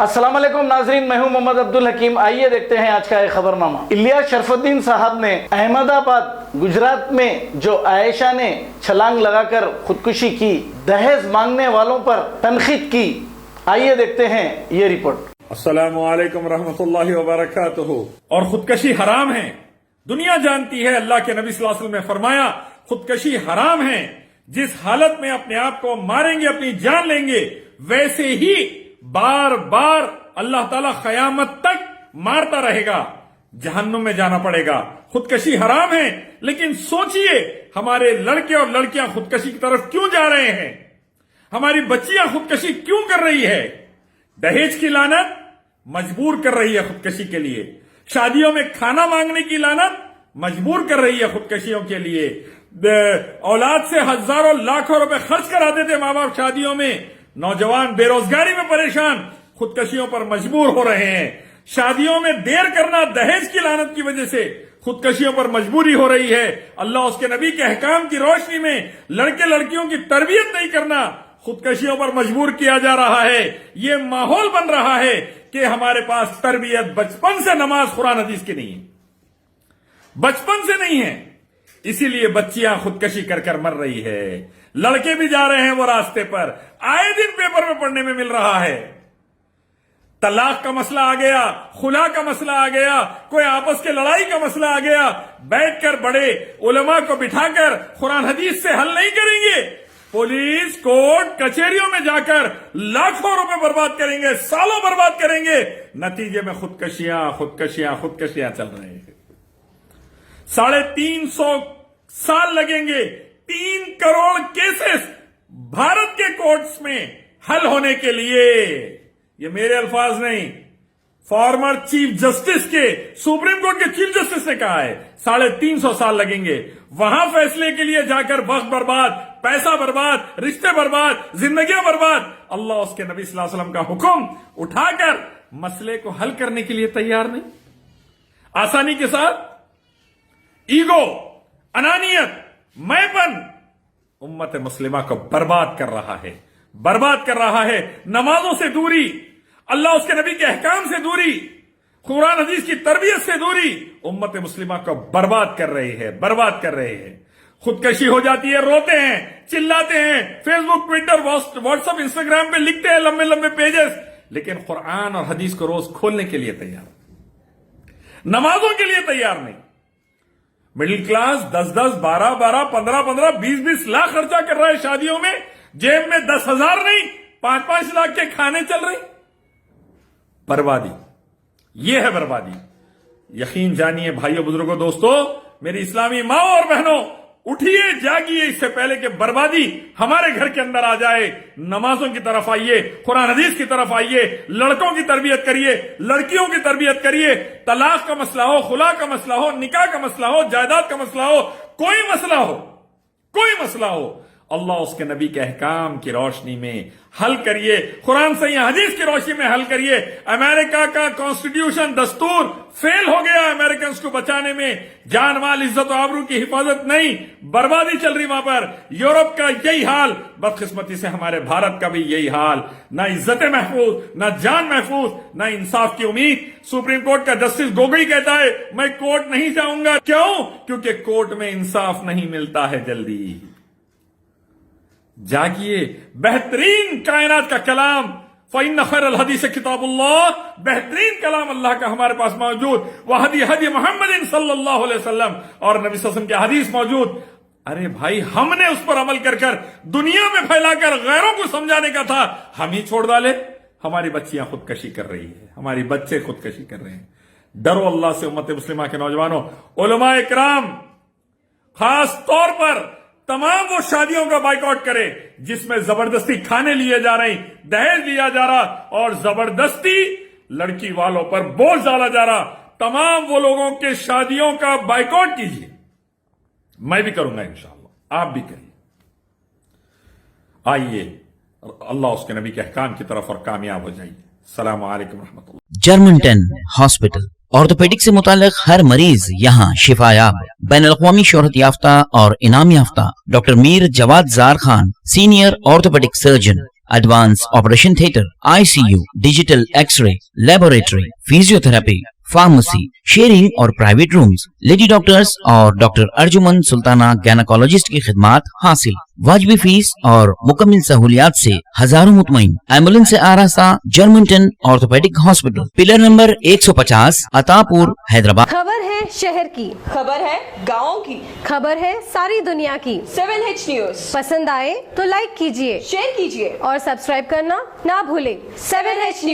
अस्सलाम वालेकुम नाजरीन, मैं हूं मोहम्मद अब्दुल हकीम। आइए देखते हैं आज का एक खबरनामा। इलियास शरफुद्दीन साहब ने अहमदाबाद गुजरात में जो आयशा ने छलांग लगाकर खुदकुशी की, दहेज मांगने वालों पर तनखीद की। आइए देखते हैं ये रिपोर्ट। अस्सलामु अलैकुम रहमतुल्लाहि व बरकातुहू। और खुदकशी हराम है, दुनिया जानती है। अल्लाह के नबी सल्लल्लाहु अलैहि वसल्लम ने फरमाया खुदकशी हराम है। जिस हालत में अपने आप को मारेंगे, अपनी जान लेंगे, वैसे ही बार बार अल्लाह ताला कयामत तक मारता रहेगा, जहन्नुम में जाना पड़ेगा। खुदकशी हराम है, लेकिन सोचिए हमारे लड़के और लड़कियां खुदकशी की तरफ क्यों जा रहे हैं, हमारी बच्चियां खुदकशी क्यों कर रही है। दहेज की लानत मजबूर कर रही है खुदकशी के लिए, शादियों में खाना मांगने की लानत मजबूर कर रही है खुदकशियों के लिए। औलाद से हजारों लाखों रुपए खर्च कराते थे माँ बाप शादियों में, नौजवान बेरोजगारी में परेशान, खुदकशियों पर मजबूर हो रहे हैं। शादियों में देर करना दहेज की लानत की वजह से खुदकशियों पर मजबूरी हो रही है। अल्लाह उसके नबी के अहकाम की रोशनी में लड़के लड़कियों की तरबियत नहीं करना, खुदकशियों पर मजबूर किया जा रहा है। ये माहौल बन रहा है कि हमारे पास तरबियत बचपन से नमाज कुरान हदीस की नहीं है, बचपन से नहीं है, इसीलिए बच्चियां खुदकशी कर कर मर रही है। लड़के भी जा रहे हैं वो रास्ते पर, आए दिन पेपर में पढ़ने में मिल रहा है। तलाक का मसला आ गया, खुला का मसला आ गया, कोई आपस के लड़ाई का मसला आ गया, बैठकर बड़े उलमा को बिठाकर कुरान हदीस से हल नहीं करेंगे, पुलिस कोर्ट कचहरियों में जाकर लाखों रुपए बर्बाद करेंगे, सालों बर्बाद करेंगे। नतीजे में खुदकशियां खुदकशियां खुदकशियां चल रहे हैं। 350 साल लगेंगे 3 करोड़ केसेस भारत के कोर्ट्स में हल होने के लिए। ये मेरे अल्फाज नहीं, फॉर्मर चीफ जस्टिस के, सुप्रीम कोर्ट के चीफ जस्टिस ने कहा है 350 साल लगेंगे। वहां फैसले के लिए जाकर वक्त बर्बाद, पैसा बर्बाद, रिश्ते बर्बाद, जिंदगियां बर्बाद। अल्लाह उसके नबी सल्लल्लाहु अलैहि वसल्लम का हुक्म उठाकर मसले को हल करने के लिए तैयार नहीं, आसानी के साथ ईगो, अनानियत, मैंपन उम्मत मुस्लिमा को बर्बाद कर रहा है, बर्बाद कर रहा है। नमाजों से दूरी, अल्लाह उसके नबी के अहकाम से दूरी, कुरान हदीस की तरबियत से दूरी उम्मत मुस्लिमा को बर्बाद कर रही है, बर्बाद कर रहे हैं। खुदकशी हो जाती है, रोते हैं, चिल्लाते हैं, फेसबुक, ट्विटर, व्हाट्सएप, इंस्टाग्राम पे लिखते हैं लंबे लंबे पेजेस, लेकिन कुरान और हदीस को रोज खोलने के लिए तैयार, नमाजों के लिए तैयार नहीं। मिडिल क्लास 10-10, 12-12, 15-15, 20-20 लाख खर्चा कर रहा है शादियों में, जेब में 10,000 नहीं 5-5 लाख के खाने चल रहे। बर्बादी, यह है बर्बादी। यकीन जानिए भाइयों, बुजुर्गों, दोस्तों, मेरी इस्लामी माओ और बहनों, उठिए, जागिए, इससे पहले कि बर्बादी हमारे घर के अंदर आ जाए। नमाजों की तरफ आइए, कुरान हदीस की तरफ आइए, लड़कों की तरबियत करिए, लड़कियों की तरबियत करिए। तलाक का मसला हो, खुला का मसला हो, निकाह का मसला हो, जायदाद का मसला हो, कोई मसला हो, कोई मसला हो, अल्लाह उसके नबी के अहकाम की रोशनी में हल करिए, कुरान सही हदीस की रोशनी में हल करिए। अमेरिका का कॉन्स्टिट्यूशन, दस्तूर फेल हो गया अमेरिकन को बचाने में, जान माल इज्जत और आबरू की हिफाजत नहीं, बर्बादी चल रही वहां पर। यूरोप का यही हाल, बदकिस्मती से हमारे भारत का भी यही हाल, ना इज्जत महफूज, ना जान महफूज, ना इंसाफ की उम्मीद। सुप्रीम कोर्ट का जस्टिस गोगोई कहता है मैं कोर्ट नहीं जाऊंगा, क्यों? क्योंकि कोर्ट में इंसाफ नहीं मिलता है जल्दी। जागिए, बेहतरीन कायनात का कलाम फ़इन्न खैरल हदीस किताबुल्लाह, बेहतरीन कलाम अल्लाह का हमारे पास मौजूद, वह हदी मोहम्मद सल्लल्लाहु अलैहि वसल्लम और नबी सल्लल्लाहु अलैहि वसल्लम की हदीस मौजूद। अरे भाई, हमने उस पर अमल कर कर दुनिया में फैलाकर गैरों को समझाने का था, हम ही छोड़ डाले। हमारी बच्चियां खुदकशी कर रही है, हमारे बच्चे खुदकशी कर रहे हैं। डरो अल्लाह से उम्मत मुस्लिमा के नौजवानों। उलमा इकराम खास तौर पर तमाम वो शादियों का बाइकआउट करे जिसमें जबरदस्ती खाने लिए जा रही, दहेज लिया जा रहा और जबरदस्ती लड़की वालों पर बोझ डाला जा रहा। तमाम वो लोगों के शादियों का बाइकआउट कीजिए। मैं भी करूंगा इंशाअल्लाह, आप भी करिए। आइए अल्लाह उसके नबी के अहकाम की तरफ और कामयाब हो जाइए। अस्सलाम वालेकुम रहमतुल्लाह। जर्मन 10 हॉस्पिटल, ऑर्थोपेडिक से मुताल्लिक हर मरीज यहाँ शिफायाब। बैनुल-अक़वामी शोहरत याफ्ता और इनाम याफ्ता doctor Mir Jawad Jar Khan, senior orthopaedic surgeon, advanced operation theatre, ICU, digital X-ray, laboratory, physiotherapy, pharmacy, sharing और प्राइवेट रूम्स, लेडी डॉक्टर्स और डॉक्टर अर्जुमन सुल्ताना गैनाकोलॉजिस्ट की खिदमात हासिल, वाजबी फीस और मुकम्मल सहूलियात से हजारों मुतमईन। एम्बुलेंस से आरास्ता Germanton orthopaedic hospital, pillar number 150, Attapur, Hyderabad. खबर है शहर की, खबर है गाँव की, खबर है सारी दुनिया की। 7H न्यूज पसंद आए तो लाइक कीजिए, शेयर कीजिए और सब्सक्राइब करना ना भूलें। 7H news.